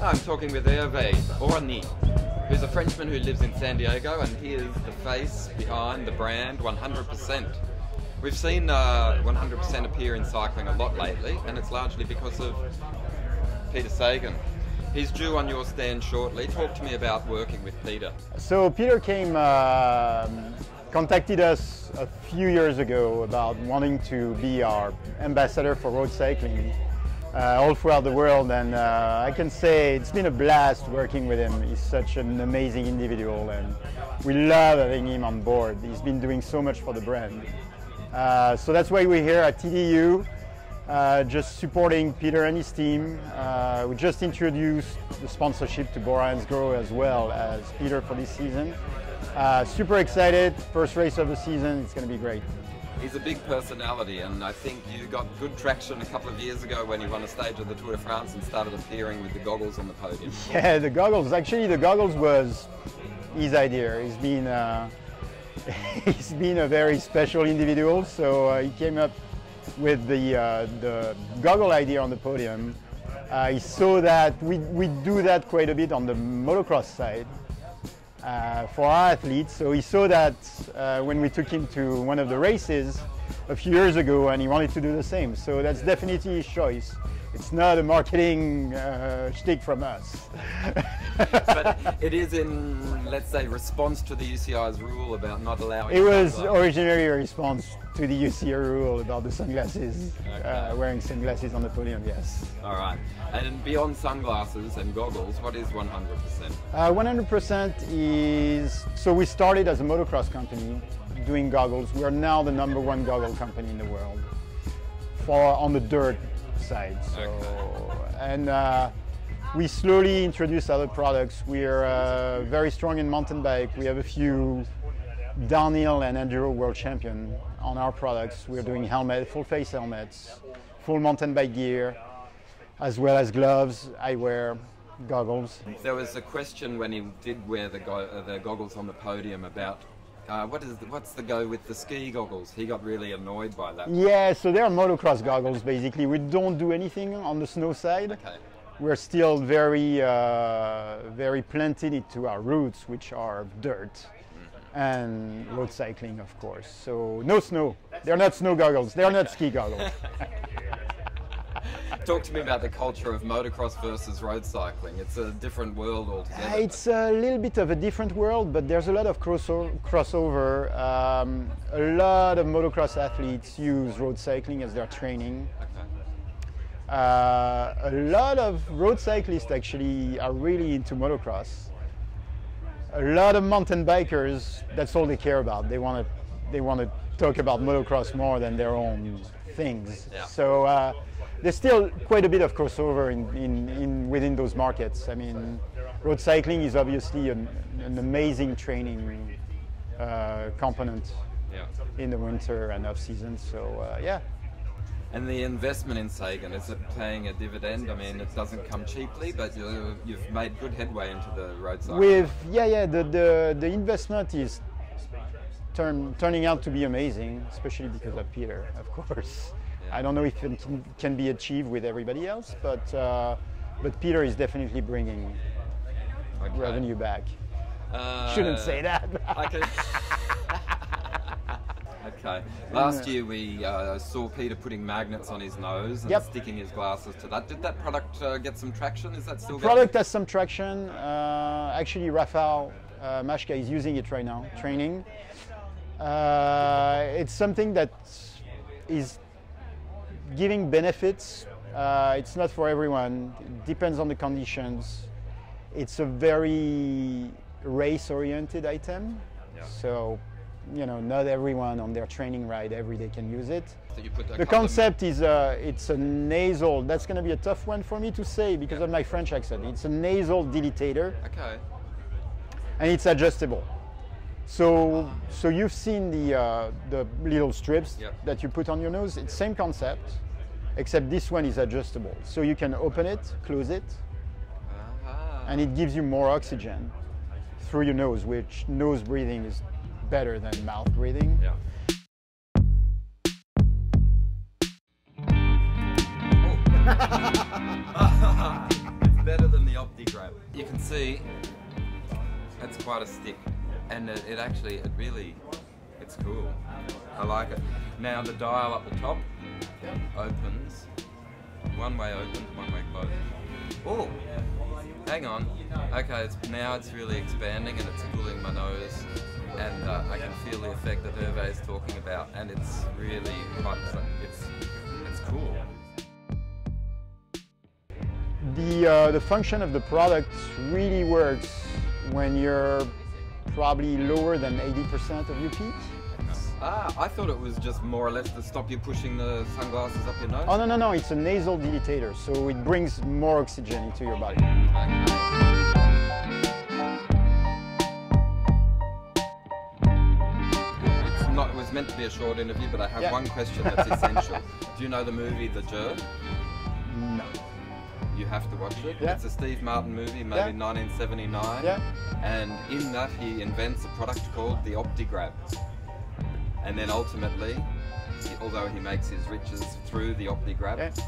I'm talking with Hervé Orny, who's a Frenchman who lives in San Diego, and he is the face behind the brand 100%. We've seen 100% appear in cycling a lot lately, and it's largely because of Peter Sagan. He's due on your stand shortly. Talk to me about working with Peter. So Peter contacted us a few years ago about wanting to be our ambassador for road cycling all throughout the world, and I can say it's been a blast working with him. He's such an amazing individual, and we love having him on board. He's been doing so much for the brand. So that's why we're here at TDU, just supporting Peter and his team. We just introduced the sponsorship to Bora Hansgrohe as well as Peter for this season. Super excited, first race of the season, it's going to be great. He's a big personality, and I think you got good traction a couple of years ago when you won a stage of the Tour de France and started appearing with the goggles on the podium. Yeah, the goggles. Actually, the goggles was his idea. He's been a very special individual, so he came up with the goggle idea on the podium. He saw that we do that quite a bit on the motocross side. For our athletes, so he saw that when we took him to one of the races a few years ago, and he wanted to do the same. So that's definitely his choice. It's not a marketing shtick from us. But it is in, let's say, response to the UCI's rule about not allowing... It was originally a response to the UCI rule about the sunglasses, okay. Wearing sunglasses on the podium, yes. All right. And beyond sunglasses and goggles, what is 100%? 100% is... So we started as a motocross company doing goggles. We are now the #1 goggle company in the world on the dirt side. So, okay. And we slowly introduce other products. We are very strong in mountain bike. We have a few downhill and enduro world champion on our products. We're doing full face helmets, full mountain bike gear, as well as gloves, eyewear, goggles. There was a question when he did wear the goggles on the podium about what's the go with the ski goggles? He got really annoyed by that. Yeah, so they're motocross goggles basically. We don't do anything on the snow side. Okay. We're still very planted into our roots, which are dirt and road cycling, of course. So no snow. They're not snow goggles. They're not ski goggles. Talk to me about the culture of motocross versus road cycling. It's a different world altogether. It's a little bit of a different world, but there's a lot of crossover. A lot of motocross athletes use road cycling as their training. Okay. A lot of road cyclists actually are really into motocross. A lot of mountain bikers, that's all they care about. They want to talk about motocross more than their own things. Yeah. So there's still quite a bit of crossover within those markets. I mean, road cycling is obviously an amazing training component in the winter and off season. So yeah. And the investment in Sagan, is it paying a dividend? I mean, it doesn't come cheaply, but you've made good headway into the road cycling. The investment is turning out to be amazing, especially because of Peter, of course. Yeah. I don't know if it can be achieved with everybody else, but Peter is definitely bringing revenue back. Shouldn't say that. Okay. Last year we saw Peter putting magnets on his nose and sticking his glasses to that. Did that product get some traction? Is that still going? Product has some traction. Actually, Rafael Mashka is using it right now, training. It's something that is giving benefits. It's not for everyone. It depends on the conditions. It's a very race-oriented item. Yeah. So, you know, not everyone on their training ride every day can use it. So you put the concept is it's a nasal. That's going to be a tough one for me to say because of my French accent. It's a nasal dilatator. Okay. And it's adjustable. So you've seen the little strips that you put on your nose. It's the same concept, except this one is adjustable. So you can open it, close it, and it gives you more oxygen through your nose, which nose breathing is better than mouth breathing. Yeah. better than the OptiGrab. You can see it's quite a stick, and it actually, it's cool. I like it. Now the dial up the top opens. One way open, one way closed. Oh, hang on. Okay, now it's really expanding and it's cooling my nose, and I can feel the effect that Hervé is talking about, and it's really quite, it's cool. The function of the product really works when you're probably lower than 80% of your peak. Ah, I thought it was just more or less to stop you pushing the sunglasses up your nose. Oh, no, it's a nasal dilatator, so it brings more oxygen into your body. It was meant to be a short interview, but I have one question that's essential. Do you know the movie The Jur? No. You have to watch it. Yeah. It's a Steve Martin movie made in 1979. Yeah. And in that he invents a product called the OptiGrab. And then ultimately, although he makes his riches through the OptiGrab,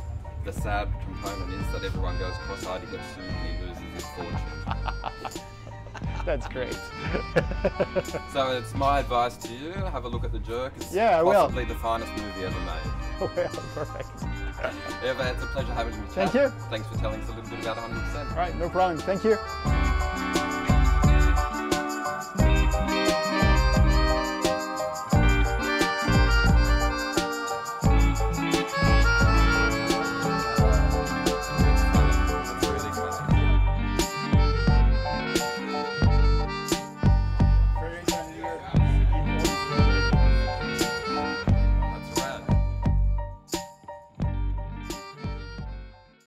the sad component is that everyone goes cross-eyed, he gets sued and he loses his fortune. That's great. So it's my advice to you, have a look at The Jerk. It's possibly the finest movie ever made. Well, perfect. Hervé, it's a pleasure having you. Thank you. Thanks for telling us a little bit about 100%. All right, no problem. Thank you.